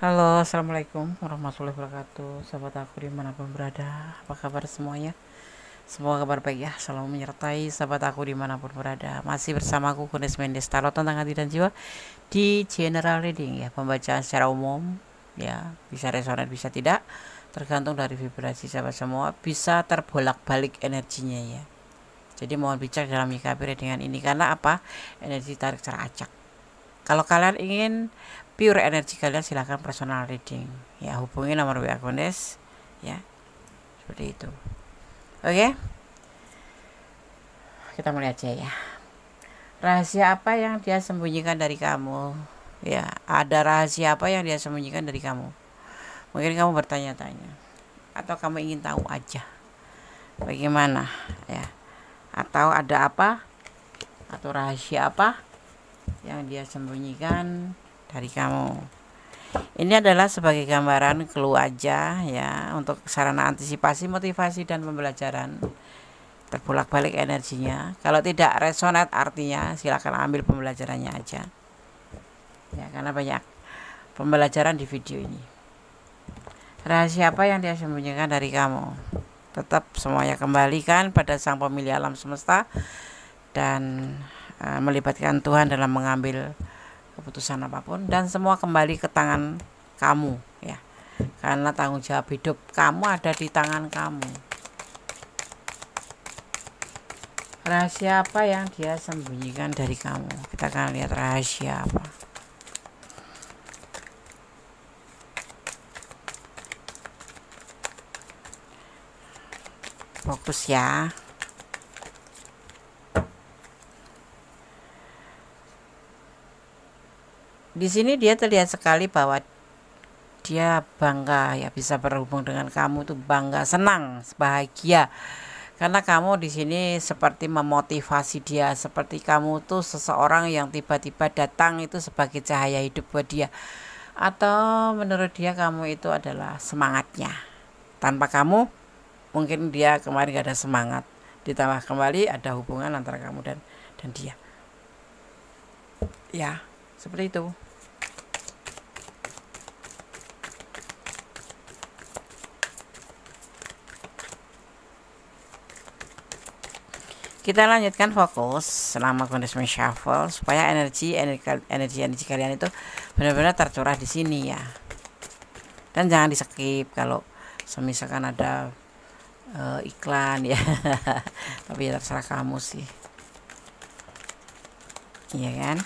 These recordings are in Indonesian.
Halo, assalamualaikum warahmatullahi wabarakatuh. Sahabat aku dimanapun berada, apa kabar semuanya? Semoga kabar baik ya, selalu menyertai sahabat aku dimanapun berada. Masih bersama aku Kunis Mendes, tarot tentang hati dan jiwa di general reading ya, pembacaan secara umum ya, bisa resonan bisa tidak, tergantung dari vibrasi sahabat semua, bisa terbolak-balik energinya ya. Jadi mohon bijak dalam menyikapi readingan ini, karena apa? Energi tarik secara acak. Kalau kalian ingin pure energi kalian, silahkan personal reading ya, hubungi nomor WA Kunis ya, seperti itu. Oke, kita mulai aja ya. Rahasia apa yang dia sembunyikan dari kamu? Ya, ada rahasia apa yang dia sembunyikan dari kamu? Mungkin kamu bertanya-tanya, atau kamu ingin tahu aja bagaimana ya, atau ada apa, atau rahasia apa yang dia sembunyikan dari kamu. Ini adalah sebagai gambaran clue aja ya, untuk sarana antisipasi, motivasi, dan pembelajaran. Terbolak-balik energinya. Kalau tidak resonate artinya silakan ambil pembelajarannya aja. Ya, karena banyak pembelajaran di video ini. Rahasia apa yang dia sembunyikan dari kamu? Tetap semuanya kembalikan pada Sang Pemilik alam semesta dan melibatkan Tuhan dalam mengambil keputusan apapun, dan semua kembali ke tangan kamu ya, karena tanggung jawab hidup kamu ada di tangan kamu. Rahasia apa yang dia sembunyikan dari kamu? Kita akan lihat rahasia apa. Fokus ya. Di sini dia terlihat sekali bahwa dia bangga ya, bisa berhubung dengan kamu tuh bangga, senang, bahagia. Karena kamu di sini seperti memotivasi dia, seperti kamu tuh seseorang yang tiba-tiba datang itu sebagai cahaya hidup buat dia. Atau menurut dia kamu itu adalah semangatnya. Tanpa kamu mungkin dia kemarin gak ada semangat. Ditambah kembali ada hubungan antara kamu dan dia. Ya, seperti itu. Kita lanjutkan fokus selama kondisi shuffle supaya energi kalian itu benar-benar tercurah di sini ya. Dan jangan di skip kalau misalkan ada iklan ya. Tapi ya terserah kamu sih. Iya kan?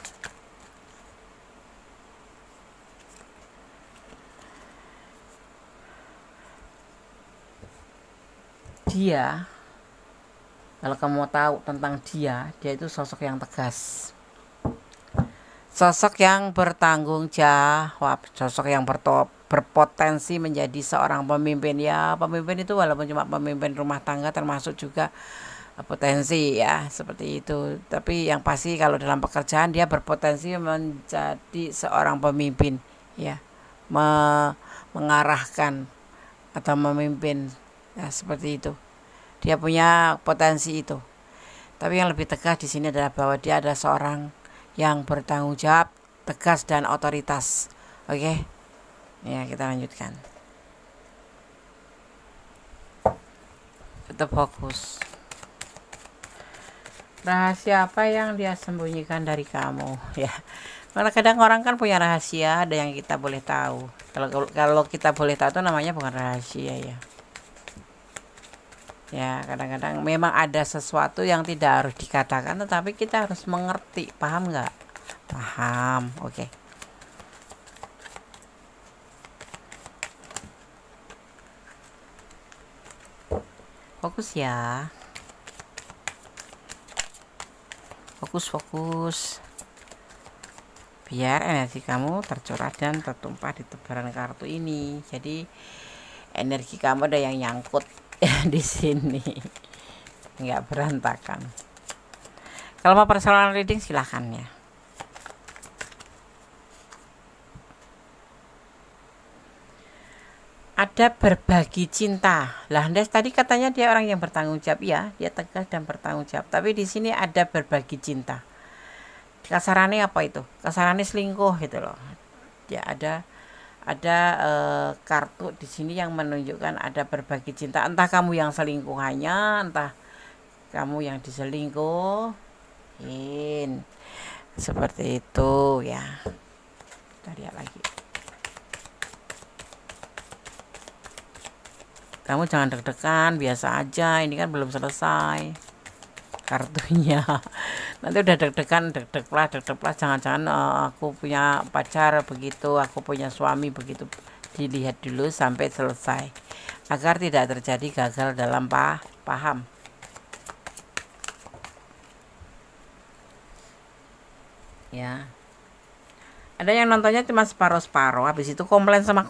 Dia, kalau kamu mau tahu tentang dia itu sosok yang tegas, sosok yang bertanggung jawab, sosok yang berpotensi menjadi seorang pemimpin ya. Pemimpin itu walaupun cuma pemimpin rumah tangga termasuk juga potensi ya, seperti itu. Tapi yang pasti kalau dalam pekerjaan dia berpotensi menjadi seorang pemimpin ya, mengarahkan atau memimpin ya, seperti itu. Dia punya potensi itu. Tapi yang lebih tegas di sini adalah bahwa dia adalah seorang yang bertanggung jawab, tegas, dan otoritas. Oke, ya kita lanjutkan. Tetap fokus. Rahasia apa yang dia sembunyikan dari kamu ya? Karena kadang orang kan punya rahasia, ada yang kita boleh tahu. Kalau kita boleh tahu itu namanya bukan rahasia ya. Ya, kadang-kadang memang ada sesuatu yang tidak harus dikatakan, tetapi kita harus mengerti. Paham nggak? Paham, oke. Fokus ya. Fokus. Biar energi kamu tercurah dan tertumpah di tebaran kartu ini. Jadi energi kamu ada yang nyangkut di sini, nggak berantakan. Kalau mau personal reading silahkan ya. Ada berbagi cinta. Lah, Andes tadi katanya dia orang yang bertanggung jawab ya, dia tegas dan bertanggung jawab. Tapi di sini ada berbagi cinta. Kasarannya apa itu? Kasarannya selingkuh gitu loh. Ya, ada ada kartu di sini yang menunjukkan ada berbagi cinta. Entah kamu yang selingkuhannya, entah kamu yang diselingkuhin. Seperti itu ya. Kita lihat lagi. Kamu jangan deg-degan, biasa aja. Ini kan belum selesai kartunya. Nanti udah deg-degan, deg-deg-plah, jangan-jangan aku punya pacar begitu, aku punya suami begitu. Dilihat dulu sampai selesai agar tidak terjadi gagal dalam paham. Ya. Ada yang nontonnya cuma separuh-separuh, habis itu komplain sama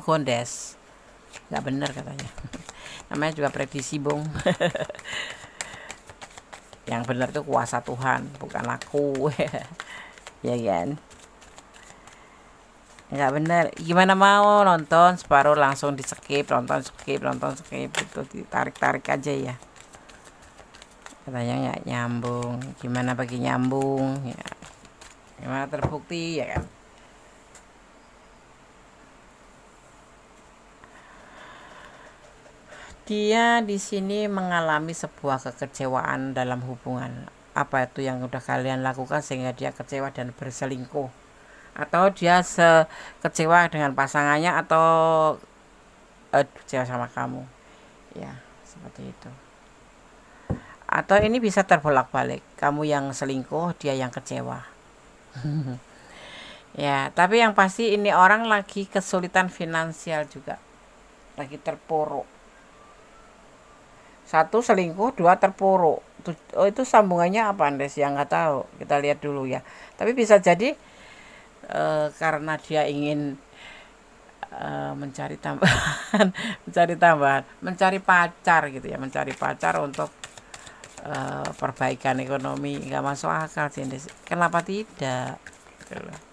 Gondes. Nggak bener katanya. Namanya juga prediksi, Bung. Yang benar itu kuasa Tuhan, bukan aku. Ya kan? Nggak bener. Gimana mau nonton separuh langsung di skip, nonton skip itu ditarik-tarik aja ya. Katanya nggak nyambung. Gimana bagi nyambung ya? Gimana terbukti ya kan? Dia di sini mengalami sebuah kekecewaan dalam hubungan. Apa itu yang udah kalian lakukan sehingga dia kecewa dan berselingkuh? Atau dia kecewa dengan pasangannya atau kecewa sama kamu? Ya, seperti itu. Atau ini bisa terbolak-balik. Kamu yang selingkuh, dia yang kecewa. Ya, tapi yang pasti ini orang lagi kesulitan finansial juga. Lagi terpuruk. Satu selingkuh, dua terpuruk. Oh, itu sambungannya apa Andes? Yang nggak tahu. Kita lihat dulu ya. Tapi bisa jadi karena dia ingin mencari tambahan, mencari pacar gitu ya, mencari pacar untuk perbaikan ekonomi. Nggak masuk akal sih Andes. Kenapa tidak? Gitu loh.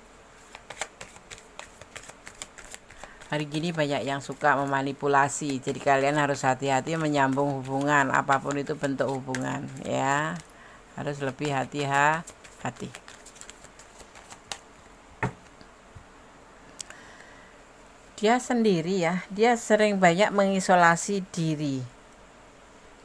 Hari gini banyak yang suka memanipulasi, jadi kalian harus hati-hati menyambung hubungan, apapun itu bentuk hubungan ya, harus lebih hati-hati. Dia sendiri ya, dia sering banyak mengisolasi diri.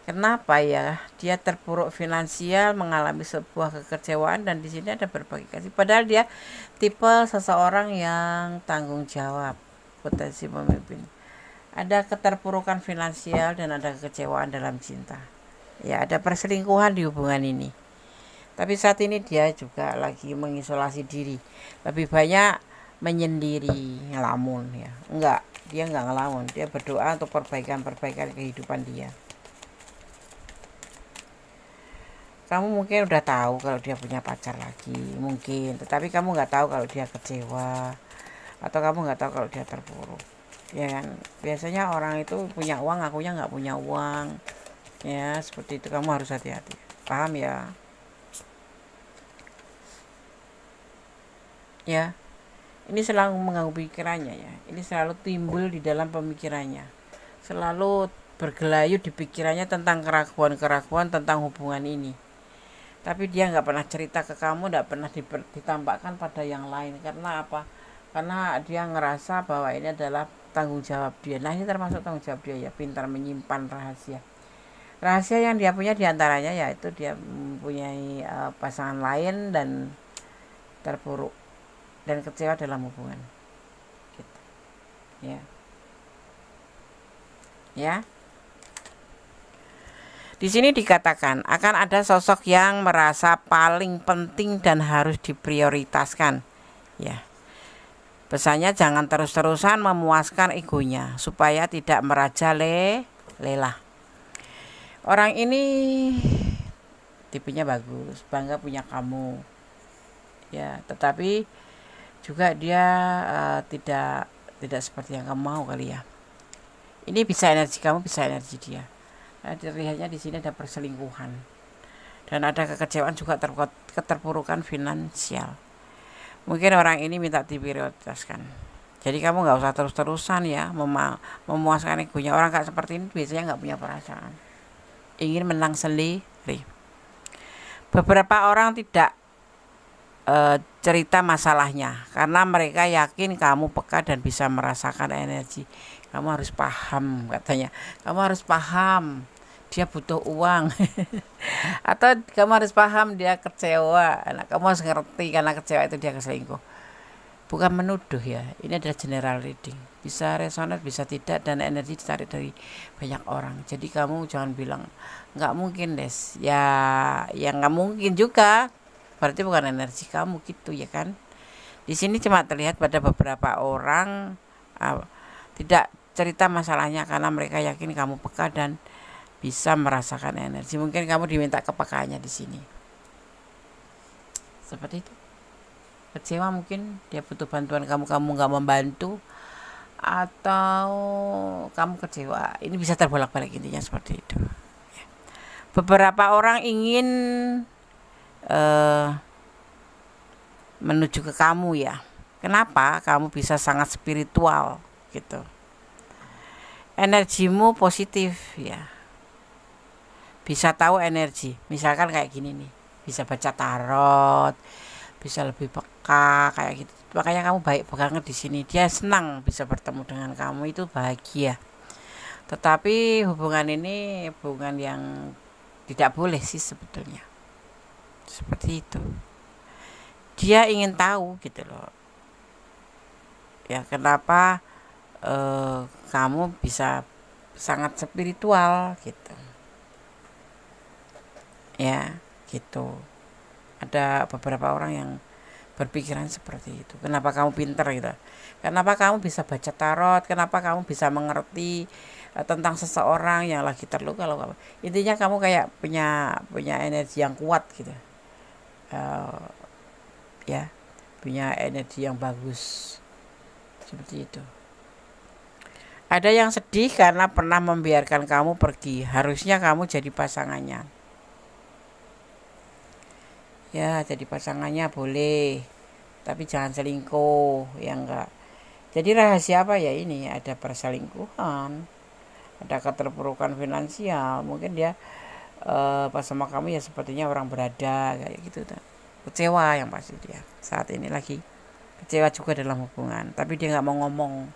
Kenapa ya? Dia terpuruk finansial, mengalami sebuah kekecewaan, dan di sini ada berbagi kasih. Padahal dia tipe seseorang yang tanggung jawab, potensi pemimpin. Ada keterpurukan finansial dan ada kekecewaan dalam cinta. Ya, ada perselingkuhan di hubungan ini. Tapi saat ini dia juga lagi mengisolasi diri. Lebih banyak menyendiri, ngelamun ya. Enggak, dia enggak ngelamun. Dia berdoa untuk perbaikan kehidupan dia. Kamu mungkin udah tahu kalau dia punya pacar lagi, mungkin. Tetapi kamu nggak tahu kalau dia kecewa. Atau kamu nggak tahu kalau dia terpuruk. Ya kan? Biasanya orang itu punya uang, akunya nggak punya uang. Ya, seperti itu. Kamu harus hati-hati. Paham ya? Ya. Ini selalu mengganggu pikirannya ya. Ini selalu timbul di dalam pemikirannya. Selalu bergelayut di pikirannya tentang keraguan-keraguan tentang hubungan ini. Tapi dia nggak pernah cerita ke kamu, nggak pernah ditampakkan pada yang lain. Karena apa? Karena dia ngerasa bahwa ini adalah tanggung jawab dia. Nah, ini termasuk tanggung jawab dia ya, pintar menyimpan rahasia. Rahasia yang dia punya diantaranya yaitu dia mempunyai pasangan lain dan terpuruk dan kecewa dalam hubungan. Gitu. Ya. Ya. Di sini dikatakan akan ada sosok yang merasa paling penting dan harus diprioritaskan. Ya. Pesannya jangan terus-terusan memuaskan egonya supaya tidak merajalela. Orang ini tipenya bagus, bangga punya kamu. Ya, tetapi juga dia tidak seperti yang kamu mau kali ya. Ini bisa energi kamu, bisa energi dia. Nah, dilihatnya di sini ada perselingkuhan dan ada kekecewaan juga, keterpurukan finansial. Mungkin orang ini minta diprioritaskan. Jadi kamu nggak usah terus-terusan ya memuaskan egonya. Orang kayak seperti ini biasanya nggak punya perasaan, ingin menang sendiri. Beberapa orang tidak cerita masalahnya, karena mereka yakin kamu peka dan bisa merasakan energi. Kamu harus paham, katanya. Kamu harus paham dia butuh uang. Atau kamu harus paham dia kecewa. Nah, kamu harus ngerti karena kecewa itu dia keselingkuh. Bukan menuduh ya, ini adalah general reading. Bisa resonate, bisa tidak, dan energi ditarik dari banyak orang. Jadi kamu jangan bilang nggak mungkin Des. Ya nggak mungkin juga. Berarti bukan energi kamu gitu ya kan. Di sini cuma terlihat pada beberapa orang tidak cerita masalahnya karena mereka yakin kamu peka dan bisa merasakan energi. Mungkin kamu diminta kepekaannya di sini. Seperti itu. Kecewa mungkin dia butuh bantuan kamu nggak membantu, atau kamu kecewa. Ini bisa terbolak-balik, intinya seperti itu. Beberapa orang ingin menuju ke kamu ya. Kenapa? Kamu bisa sangat spiritual gitu. Energimu positif ya. Bisa tahu energi. Misalkan kayak gini nih. Bisa baca tarot, bisa lebih peka kayak gitu. Makanya kamu baik banget di sini. Dia senang bisa bertemu dengan kamu, itu bahagia. Tetapi hubungan ini hubungan yang tidak boleh sih sebetulnya. Seperti itu. Dia ingin tahu gitu loh. Ya kenapa kamu bisa sangat spiritual gitu. Ya, gitu. Ada beberapa orang yang berpikiran seperti itu. Kenapa kamu pinter gitu? Kenapa kamu bisa baca tarot? Kenapa kamu bisa mengerti tentang seseorang yang lagi terluka? Kalau intinya kamu kayak punya energi yang kuat gitu. Ya, punya energi yang bagus. Seperti itu. Ada yang sedih karena pernah membiarkan kamu pergi. Harusnya kamu jadi pasangannya. Ya, jadi pasangannya boleh, tapi jangan selingkuh, ya enggak. Jadi rahasia apa ya ini? Ada perselingkuhan, ada keterpurukan finansial. Mungkin dia pas sama kamu ya sepertinya orang berada kayak gitu. Kecewa yang pasti dia. Saat ini lagi kecewa juga dalam hubungan, tapi dia nggak mau ngomong.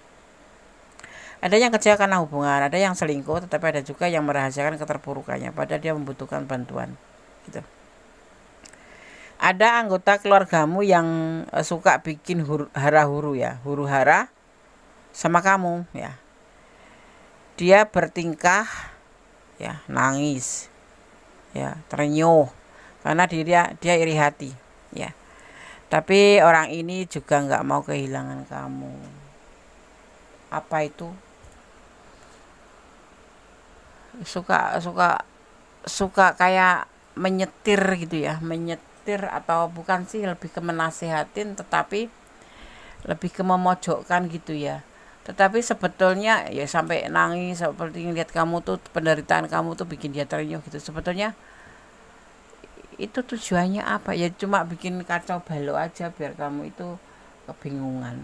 Ada yang kecewa karena hubungan, ada yang selingkuh, tetapi ada juga yang merahasiakan keterpurukannya, padahal dia membutuhkan bantuan. Gitu. Ada anggota keluargamu yang suka bikin hara-huru ya, huru-hara sama kamu ya. Dia bertingkah ya, nangis ya, terenyuh karena dia iri hati ya. Tapi orang ini juga nggak mau kehilangan kamu. Apa itu? Suka kayak menyetir gitu ya, atau bukan sih, lebih ke menasehatin, tetapi lebih ke memojokkan gitu ya. Tetapi sebetulnya ya sampai nangis seperti ngeliat kamu tuh, penderitaan kamu tuh bikin dia terenyuh gitu. Sebetulnya itu tujuannya apa ya? Cuma bikin kacau balau aja biar kamu itu kebingungan,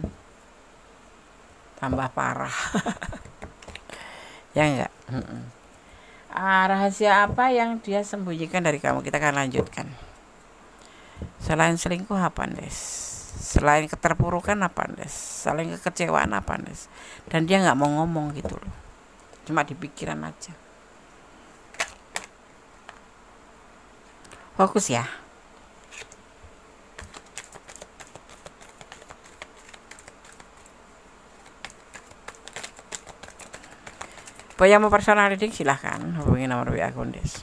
tambah parah. Ya enggak. Rahasia apa yang dia sembunyikan dari kamu? Kita akan lanjutkan. Selain selingkuh apa Des? Selain keterpurukan apa Des? Selain kekecewaan apa Des? Dan dia nggak mau ngomong gitu loh, cuma di pikiran aja. Fokus ya. Buat yang mau personal reading silahkan hubungi nomor WA Des.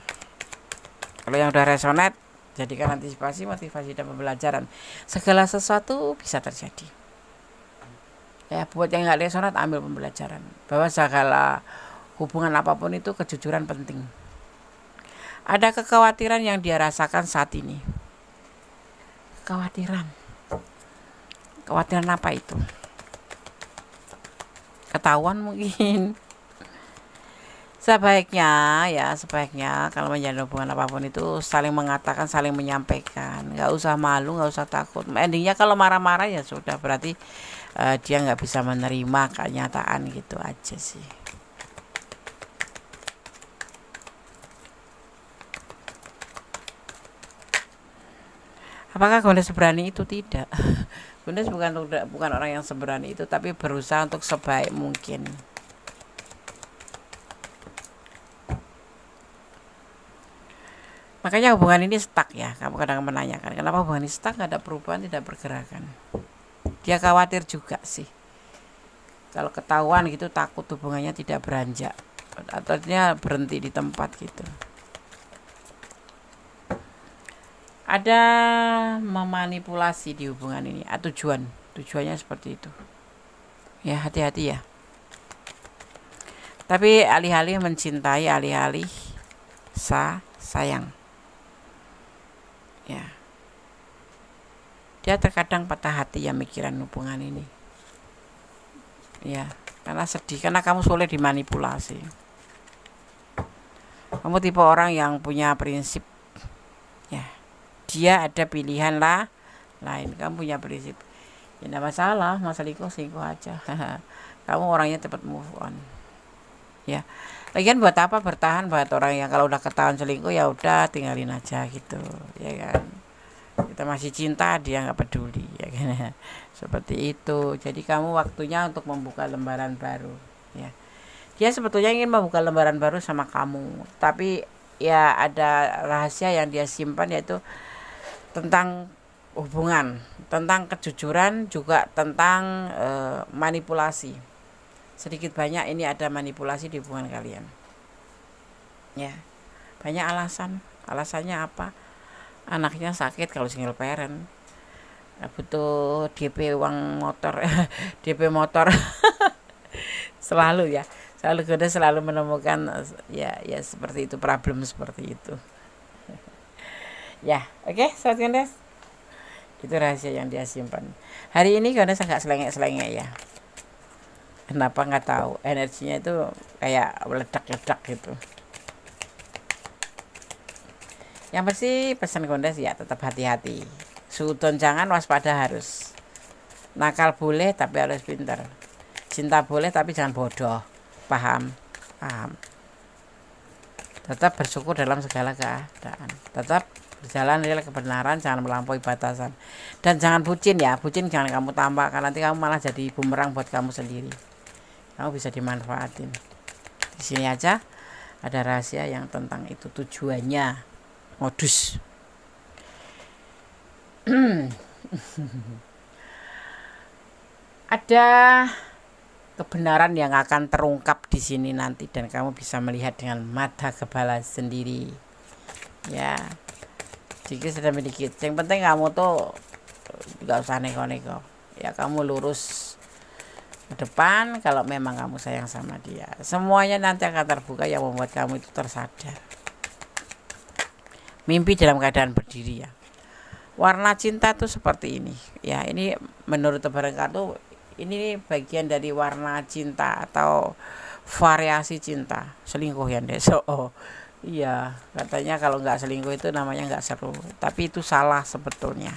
Kalau yang udah resonate, jadikan antisipasi, motivasi, dan pembelajaran. Segala sesuatu bisa terjadi. Ya, buat yang nggak resonate, ambil pembelajaran. Bahwa segala hubungan apapun itu kejujuran penting. Ada kekhawatiran yang dia rasakan saat ini. Kekhawatiran apa itu? Ketahuan mungkin. Sebaiknya kalau menjalin hubungan apapun itu saling mengatakan, saling menyampaikan. Nggak usah malu, nggak usah takut. Endingnya kalau marah-marah ya sudah, berarti dia nggak bisa menerima kenyataan gitu aja sih. Apakah Gondes seberani itu? Tidak. Gondes bukan orang yang seberani itu, tapi berusaha untuk sebaik mungkin. Makanya hubungan ini stuck ya. Kamu kadang menanyakan kenapa hubungan ini stuck, gak ada perubahan, tidak pergerakan. Dia khawatir juga sih. Kalau ketahuan gitu takut hubungannya tidak beranjak, atau dia berhenti di tempat gitu. Ada memanipulasi di hubungan ini, tujuannya seperti itu. Ya, hati-hati ya. Tapi alih-alih mencintai, alih-alih sayang. Ya. Dia terkadang patah hati ya mikiran hubungan ini. Ya, karena sedih, karena kamu sulit dimanipulasi. Kamu tipe orang yang punya prinsip. Ya. Dia ada pilihan lain, kamu punya prinsip. Ya enggak masalah, selingkuh aja. Kamu orangnya cepat move on. Ya. Lagian buat apa bertahan buat orang yang kalau udah ketahuan selingkuh ya udah tinggalin aja gitu, ya kan. Kita masih cinta, dia nggak peduli, ya kan. Seperti itu. Jadi kamu waktunya untuk membuka lembaran baru, ya. Dia sebetulnya ingin membuka lembaran baru sama kamu, tapi ya ada rahasia yang dia simpan, yaitu tentang hubungan, tentang kejujuran, juga tentang manipulasi. Sedikit banyak ini ada manipulasi di hubungan kalian. Ya. Banyak alasan. Alasannya apa? Anaknya sakit kalau single parent. Butuh DP uang motor, DP motor. Selalu ya. Selalu menemukan ya seperti itu, problem seperti itu. Ya, oke, sobat Gondes. Itu rahasia yang dia simpan. Hari ini Gondes agak selengek-selengek ya. Kenapa nggak tahu, energinya itu kayak meledak-ledak gitu. Yang pasti pesan Gondes ya tetap hati-hati. Suudon jangan, waspada harus. Nakal boleh tapi harus pintar. Cinta boleh tapi jangan bodoh. Paham? Tetap bersyukur dalam segala keadaan. Tetap berjalan dari kebenaran, jangan melampaui batasan. Dan jangan bucin ya. Bucin jangan kamu tambah, karena nanti kamu malah jadi bumerang buat kamu sendiri. Kamu bisa dimanfaatin. Di sini aja ada rahasia yang tentang itu, tujuannya, modus. Ada kebenaran yang akan terungkap di sini nanti, dan kamu bisa melihat dengan mata kepala sendiri. Ya, sedikit sedikit. Yang penting kamu tuh nggak usah neko-neko. Ya, kamu lurus ke depan kalau memang kamu sayang sama dia. Semuanya nanti akan terbuka yang membuat kamu itu tersadar. Mimpi dalam keadaan berdiri ya. Warna cinta tuh seperti ini. Ya, ini menurut tebaran kartu, ini bagian dari warna cinta atau variasi cinta. Selingkuh ya, Des. Oh, iya, katanya kalau nggak selingkuh itu namanya nggak seru. Tapi itu salah sebetulnya.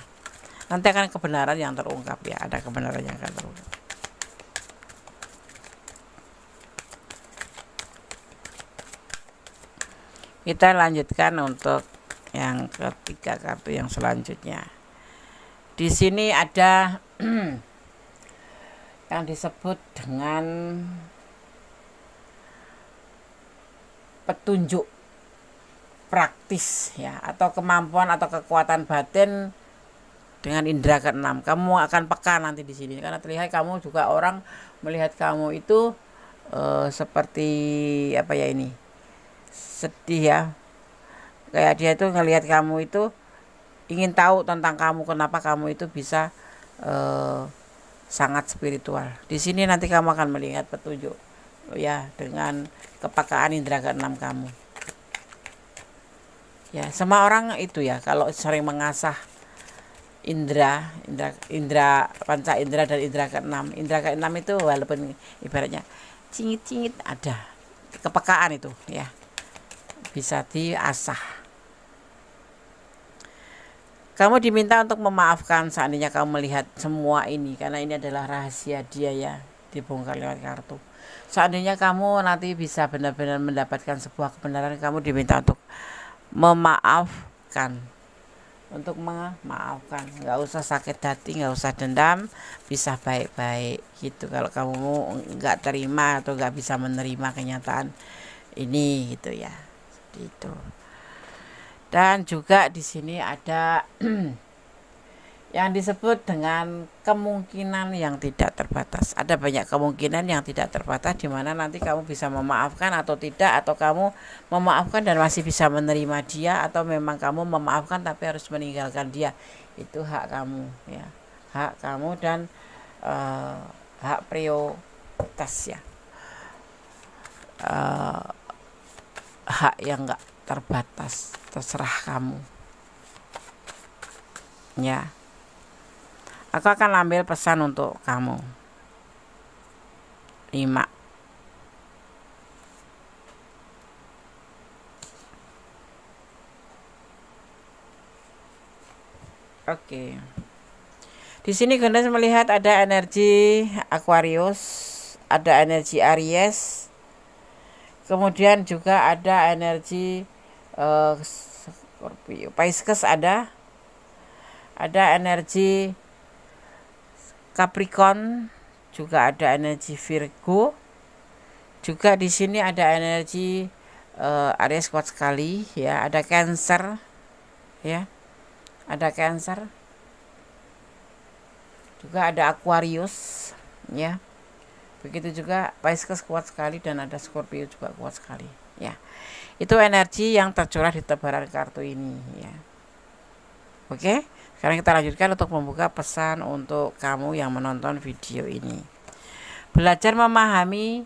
Nanti akan kebenaran yang terungkap ya. Ada kebenaran yang akan terungkap. Kita lanjutkan untuk yang ketiga kartu yang selanjutnya. Di sini ada yang disebut dengan petunjuk praktis ya, atau kemampuan atau kekuatan batin dengan indera keenam. Kamu akan peka nanti di sini, karena terlihat kamu juga orang melihat kamu itu seperti apa ya, ini sedih ya, kayak dia itu ngelihat kamu itu ingin tahu tentang kamu, kenapa kamu itu bisa sangat spiritual. Di sini nanti kamu akan melihat petunjuk ya dengan kepekaan indera keenam kamu. Ya, semua orang itu ya kalau sering mengasah indera panca indera dan indera keenam. Indera keenam itu walaupun ibaratnya cingit-cingit, ada kepekaan itu ya, bisa diasah. Kamu diminta untuk memaafkan seandainya kamu melihat semua ini, karena ini adalah rahasia dia ya, dibongkar lewat kartu. Seandainya kamu nanti bisa benar-benar mendapatkan sebuah kebenaran, kamu diminta untuk memaafkan untuk memaafkan. Nggak usah sakit hati, nggak usah dendam, bisa baik-baik gitu. Kalau kamu nggak terima atau nggak bisa menerima kenyataan ini gitu ya, seperti itu. Dan juga di sini ada yang disebut dengan kemungkinan yang tidak terbatas. Ada banyak kemungkinan yang tidak terbatas di mana nanti kamu bisa memaafkan atau tidak, atau kamu memaafkan dan masih bisa menerima dia, atau memang kamu memaafkan tapi harus meninggalkan dia. Itu hak kamu ya. Hak kamu dan hak prioritas ya. Hak yang enggak terbatas, terserah kamu. Ya. Aku akan ambil pesan untuk kamu. 5. Oke. Di sini Gendes melihat ada energi Aquarius, ada energi Aries. Kemudian juga ada energi Scorpio. Pisces ada energi Capricorn, juga ada energi Virgo, juga di sini ada energi Aries kuat sekali ya, ada Cancer ya, ada Cancer, juga ada Aquarius ya, begitu juga Pisces kuat sekali dan ada Scorpio juga kuat sekali ya. Itu energi yang tercurah di tebaran kartu ini ya. Oke. Sekarang kita lanjutkan untuk membuka pesan untuk kamu yang menonton video ini. Belajar memahami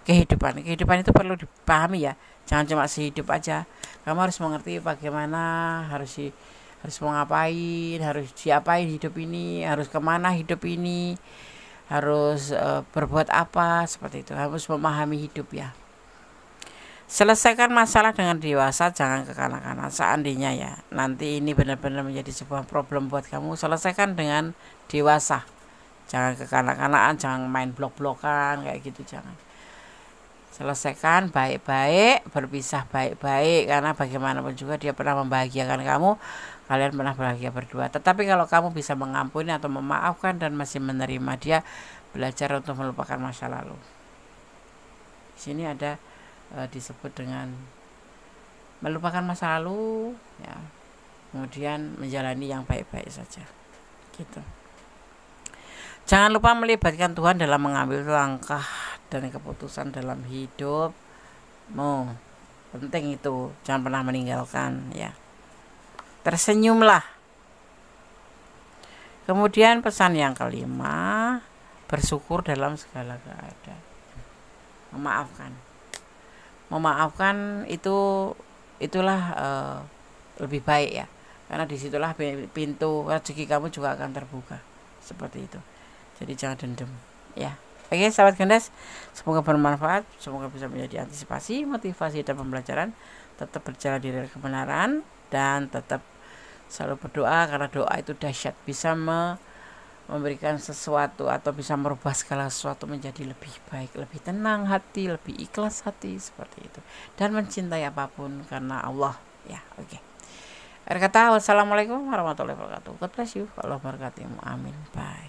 kehidupan. Kehidupan itu perlu dipahami ya. Jangan cuma sehidup aja. Kamu harus mengerti bagaimana harus mau ngapain, harus diapain hidup ini, harus kemana hidup ini, harus berbuat apa, seperti itu. Harus memahami hidup ya. Selesaikan masalah dengan dewasa, jangan kekanak-kanak. Seandainya ya nanti ini benar-benar menjadi sebuah problem buat kamu, selesaikan dengan dewasa. Jangan kekanak-kanakan, jangan main blok-blokan kayak gitu, jangan. Selesaikan baik-baik, berpisah baik-baik, karena bagaimanapun juga dia pernah membahagiakan kamu, kalian pernah bahagia berdua. Tetapi kalau kamu bisa mengampuni atau memaafkan dan masih menerima dia, belajar untuk melupakan masa lalu. Di sini ada disebut dengan melupakan masa lalu ya, kemudian menjalani yang baik-baik saja gitu. Jangan lupa melibatkan Tuhan dalam mengambil langkah dan keputusan dalam hidupmu. Penting itu, jangan pernah meninggalkan ya. Tersenyumlah. Kemudian pesan yang kelima, bersyukur dalam segala keadaan. Memaafkan itulah lebih baik ya, karena disitulah pintu rezeki kamu juga akan terbuka, seperti itu. Jadi jangan dendam ya. Oke sahabat Gendes, semoga bermanfaat, semoga bisa menjadi antisipasi, motivasi dan pembelajaran. Tetap berjalan di rel kebenaran dan tetap selalu berdoa, karena doa itu dahsyat, bisa memberikan sesuatu atau bisa merubah segala sesuatu menjadi lebih baik, lebih tenang hati, lebih ikhlas hati, seperti itu, dan mencintai apapun karena Allah ya. Oke. Akhir kata, wassalamualaikum warahmatullahi wabarakatuh. God bless you. Allah berkati. Amin. Bye.